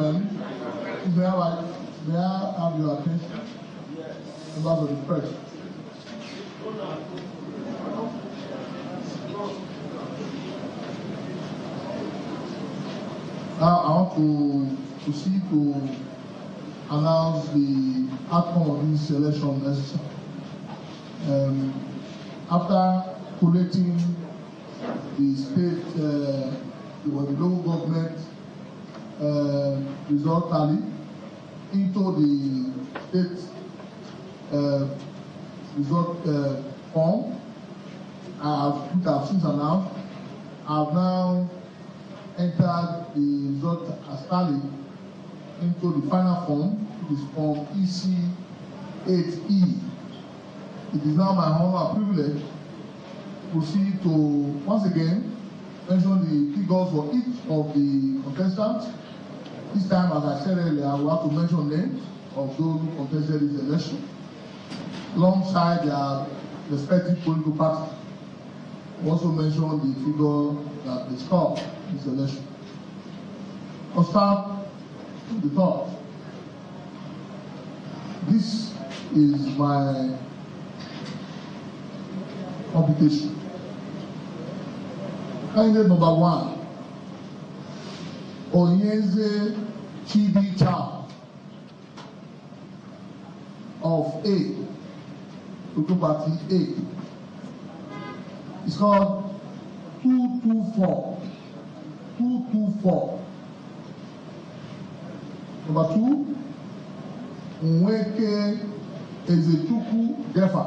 gentlemen, may I have your attention? Members of the press. Now I want to announce the outcome of this election exercise. After collating the state, the local government result tally into the state result form, which I've since announced, I've now entered the result as tally into the final form, which is form EC8E. It is now my honor and privilege to proceed to once again mention the figures for each of the contestants. This time, as I said earlier, I will have to mention names of those who contested this election, alongside their respective political parties. I also mention the figure that they scored this election. I'll start with the top. This is my computation. Candidate number 1, Onyeze Chidi of A, Political Party A. It's called 224. 224. Number 2, Nweke Ezechukwu Defa.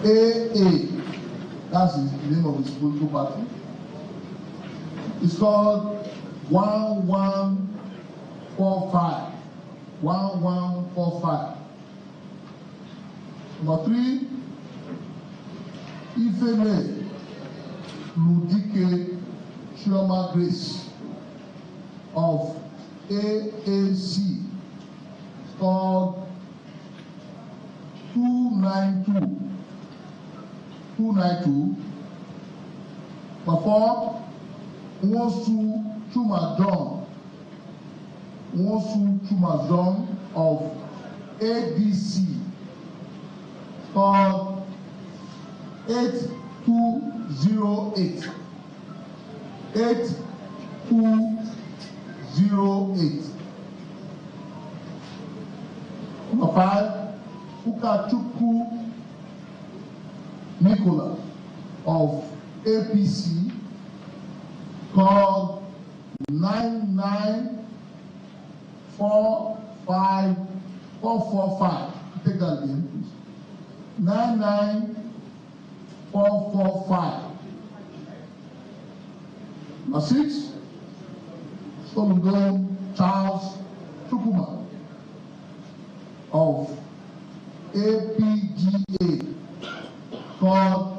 AA, that's the name of his political party. It's called 1145. 1145. Number 3, Ifeme Ludike Chioma Grace of AAC. It's called 292. 292. Number 4, Nwosu Chumadon of ADC, called 8208. 8208. Number 5, Ukachukwu Nicola of APC, called 99445. Take that again, please. 99445. Number 6, Soludo Charles Chukuma of APGA, called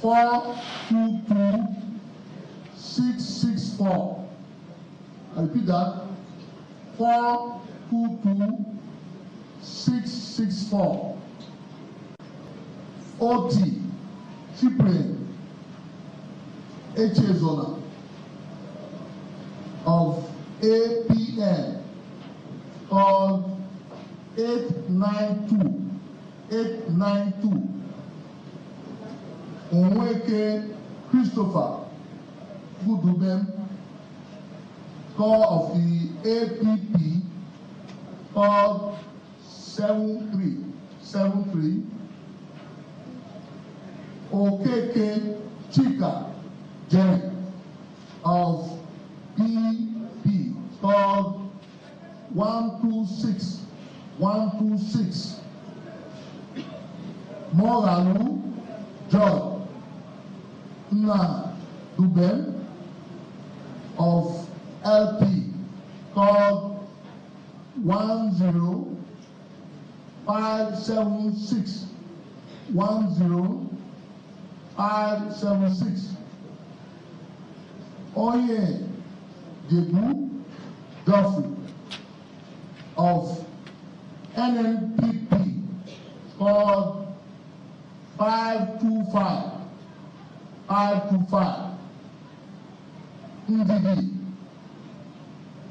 422664. I repeat that, 422664. OT Cyprian Echezona of APN, called 892. Onweke Christopher Gudubem, call of the APP, called 7373. Okeke Chika Jerry of BP, called 126126. Moralu John Nna Dubem of LP, called 10576. 10576. Oye Gebu Duffy of NNPP, called 525. Ndidi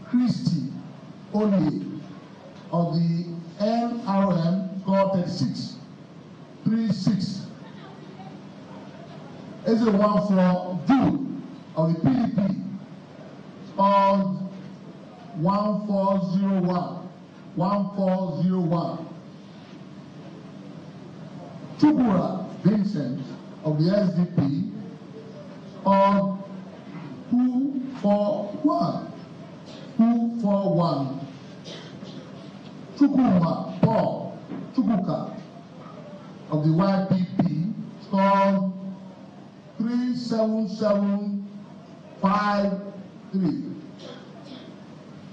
Christy Oli of the NRM scored 36. Is the one for Jude of the PDP scored 1401. Chubura Vincent of the SDP scored 241. Chukwuma Paul Chukwuka of the YPP scored 37753.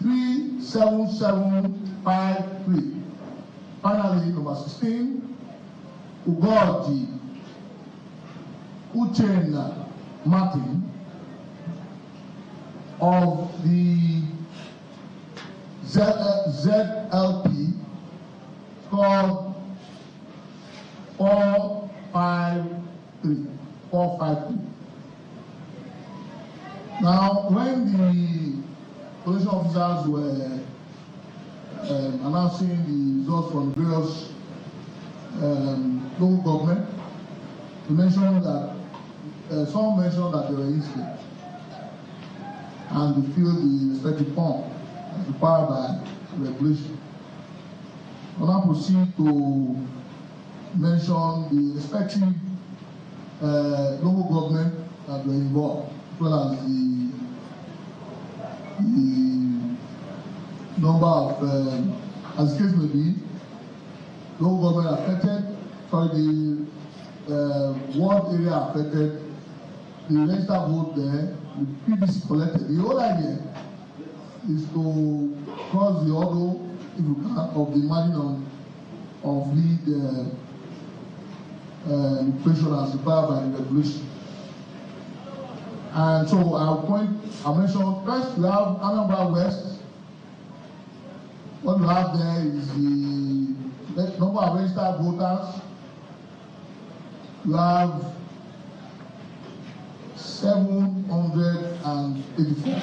37753. Finally, number 16, Ugoji Uchenna Martin of the ZLP scored 453. Now, when the police officers were announcing the results from various local government, they mentioned that some mentioned that they were insane and they filled the respective form as required by regulation. I will now proceed to mention the respective local government that were involved, as well as the number of, as the case may be, local government affected, the ward area affected, the registered vote there, the PVC collected. The whole idea is to cross the hurdle, if you can, of the margin of lead equation as required by the regulation. And so I'll mention first we have Anambra West. What we have there is the number of registered voters. We have 784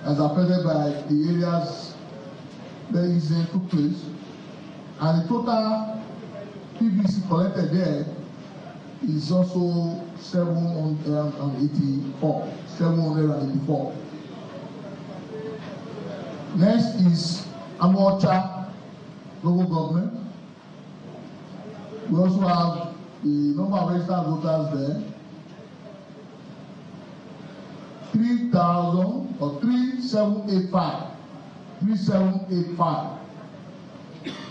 as affected by the areas where incident took place, and the total PVC collected there is also 784. Next is Amocha local government. We also have the number of registered voters there, 3,000 or 3785.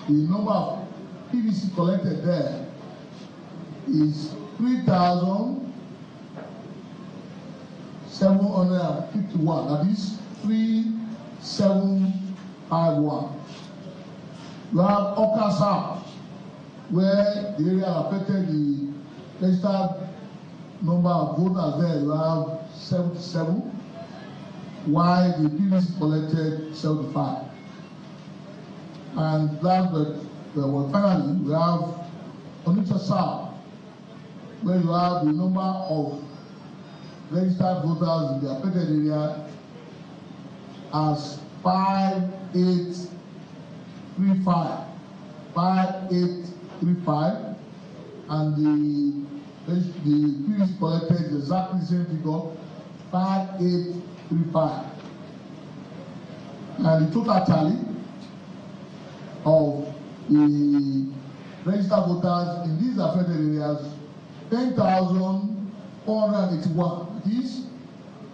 The number of PVC collected there is 3,751. That is 3751. We have Oka South, where the area affected the registered number of voters there. You have 77, while the PVC collected 75. And last but finally, we have Onitsha South, where you have the number of registered voters in the affected area as 5835, and the PVC collected is exactly the same figure, 5835. And the total tally of the registered voters in these affected areas, 10,481. That is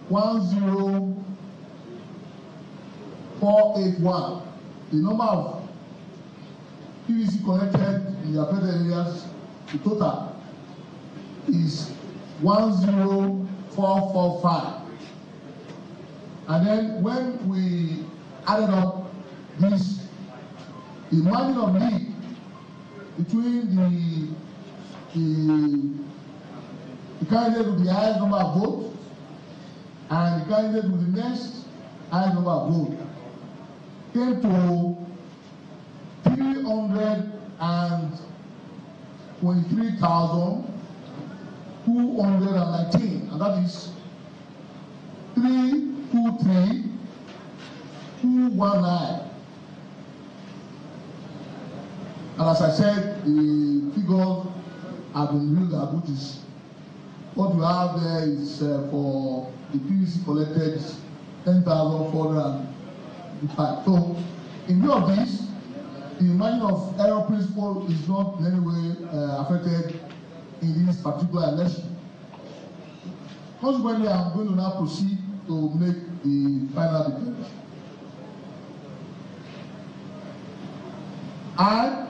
10481. The number of PVC collected in the affected areas, the total is 10445. And then when we added up this, the margin of lead between the candidate with the highest number of votes and the candidate with the next highest number of votes came to 323,219, and that is 3 23,219. And as I said, the figures have been revealed, which is what you have there is for the PVC collected 10,455. So, in view of this, the margin of error principle is not in any way affected in this particular election. Consequently, I'm going to now proceed to make the final declaration. I,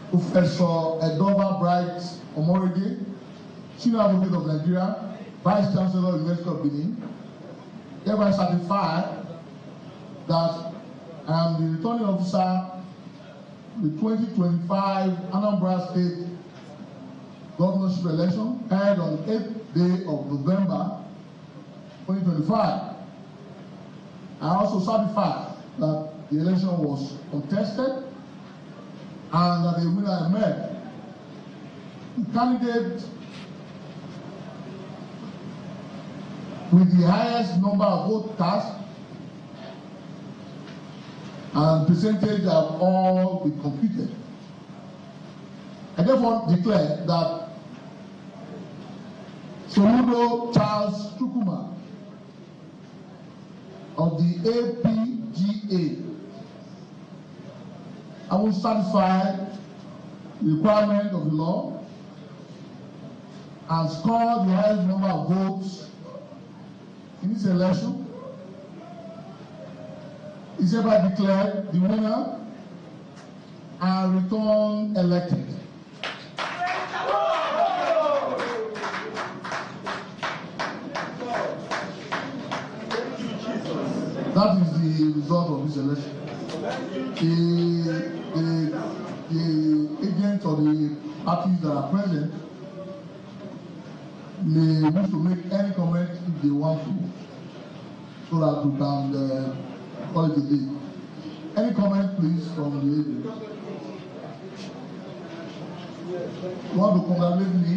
Professor Edova Bright Omorege, Senior Advocate of Nigeria, Vice Chancellor, University of Benin, hereby certify that I am the returning officer the 2025 Anambra State governorship election held on the 8th day of November 2025. I also certify that the election was contested and that the winner emerged. The candidate with the highest number of votes cast and percentage have all been computed. I therefore declare that Soludo Charles Chukuma of the APGA, I will satisfy the requirement of the law and score the highest number of votes in this election, is hereby declared the winner and returned elected. That is the result of this election. The agents or the parties that are present may wish to make any comment if they want to, so that we can call it a day. Any comment, please, from the agent? You want to congratulate me?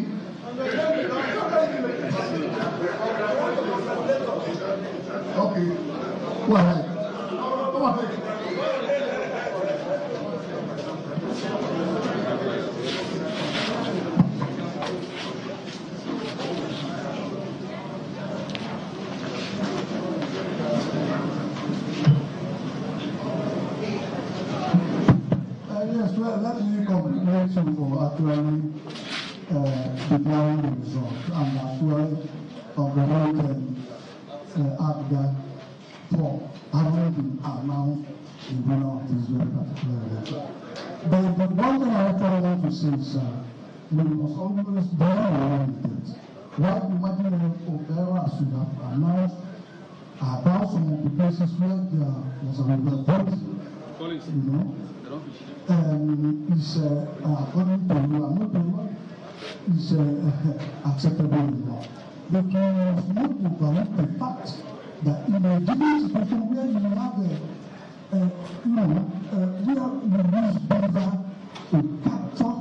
Okay, go ahead. Come on, take it. Yes, well, let me compliment you for actually declaring the result, and as well congratulate APGA for having been announced the winner of this very particular election. But the one thing I actually want to say is we must always bear in mind that while the margin of error should have announced about some of the places where there was a vote, you know, is according to you, I'm not the one, is acceptable in law. But you must not overlook the fact that in a given situation where you have where you use better to capture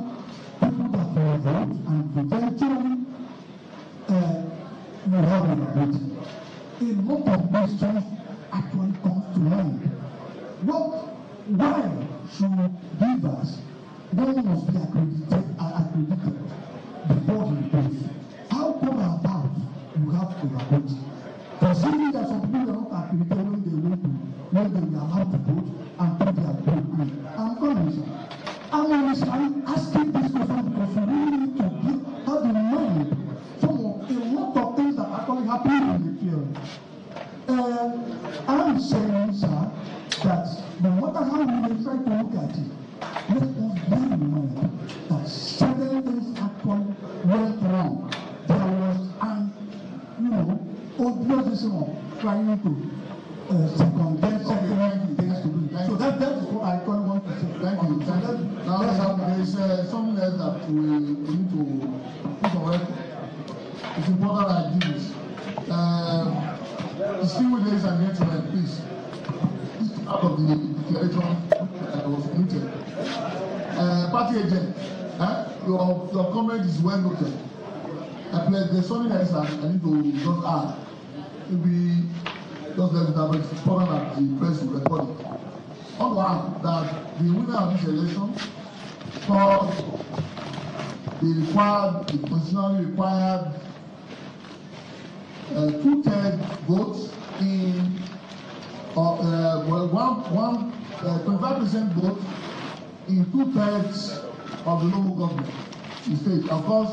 people that will vote and eventually you have a vote. A lot of questions actually comes to mind. Why should givers, one must be accredited before he goes? How come about you have overvote? Does it mean that some people are not accredited when they will be allowed to vote and put their vote in? I'm asking this question because we really need to have in mind a lot of things that actually happen in the field. I'm saying, sir, that no matter how we try to look at it, let us bear in mind that certain things actually went wrong. There was obviously of trying to circumvent certain things to do. So that is what I want to say. Thank you. Now there is something else that we need to put on record. It's important that I do this. Distinguished ladies and gentlemen, please. Out of the declaration was muted. Party agent, your comment is well noted. There's something else I need to just add. Maybe just let it happen. It's important that the press will record it. On one, that the winner of this election scored the constitutionally required 2/3 votes in 25% vote in 2/3 of the local government. The state, of course,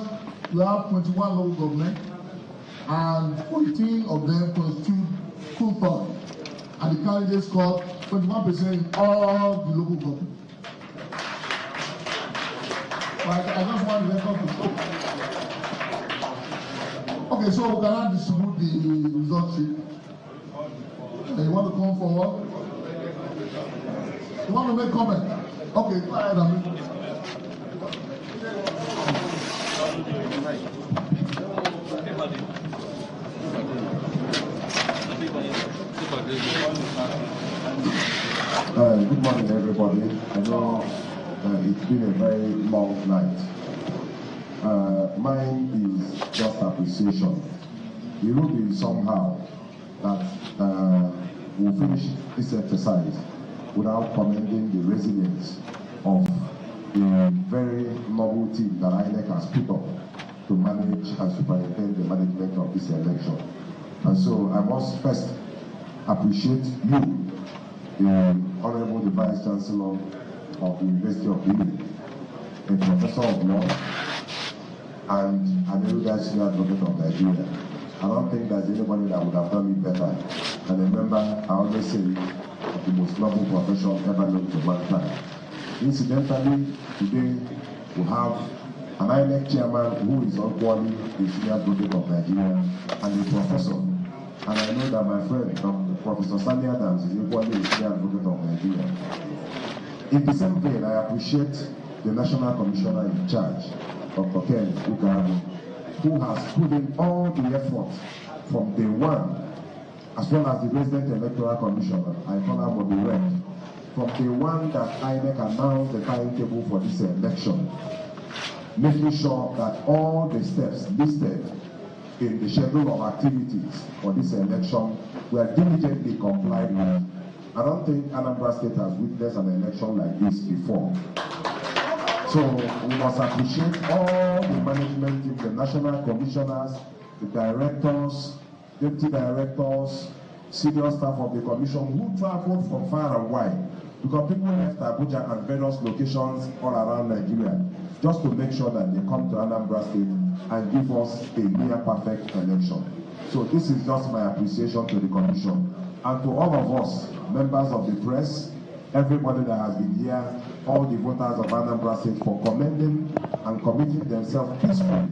we have 21 local government, and 14 of them constitute 2/3, and the candidate scored 21% in all the local government. But I just want the record to show. Okay, so we cannot distribute the result sheet. You want to come forward? You want to make comment? Okay, go ahead, Amir. Good morning, everybody. I know it's been a very long night. Mine is just appreciation. It will be somehow that we'll finish this exercise without commending the resilience of the very noble team that INEC has put up to manage and superintend the management of this election. And so I must first appreciate you, the Honorable the Vice Chancellor of the University of Benin, a professor of law, and an erudite senior advocate of Nigeria. I don't think there's anybody that would have done it better. And remember, I always say, of the most noble profession ever known to mankind. Incidentally, today we have an INEC chairman who is equally a senior advocate of Nigeria and a professor. And I know that my friend, Professor Sani Adams, is equally a senior advocate of Nigeria. In the same vein, I appreciate the National Commissioner in charge, Dr. Ken Kanu, who has put in all the effort from day one, as well as the Resident Electoral Commissioner, I call her Modirect, from day one that INEC announced the timetable for this election, making sure that all the steps listed in the schedule of activities for this election were diligently complied with. I don't think Anambra State has witnessed an election like this before. So we must appreciate all the management team, the national commissioners, the directors, deputy directors, senior staff of the commission who traveled from far and wide, because people left Abuja and various locations all around Nigeria just to make sure that they come to Anambra State and give us a near perfect election. So this is just my appreciation to the commission and to all of us, members of the press, everybody that has been here, all the voters of Anambra State for commending and committing themselves peacefully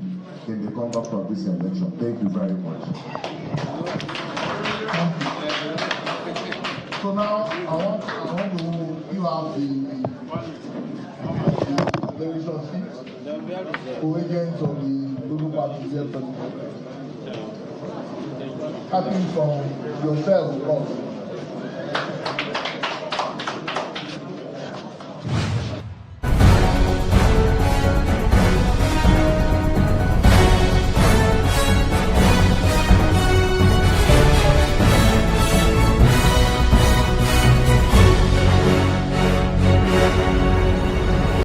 in the conduct of this election. Thank you very much. So now I want to give out the election seats for agents of the local parties here present. Starting from yourself, of course.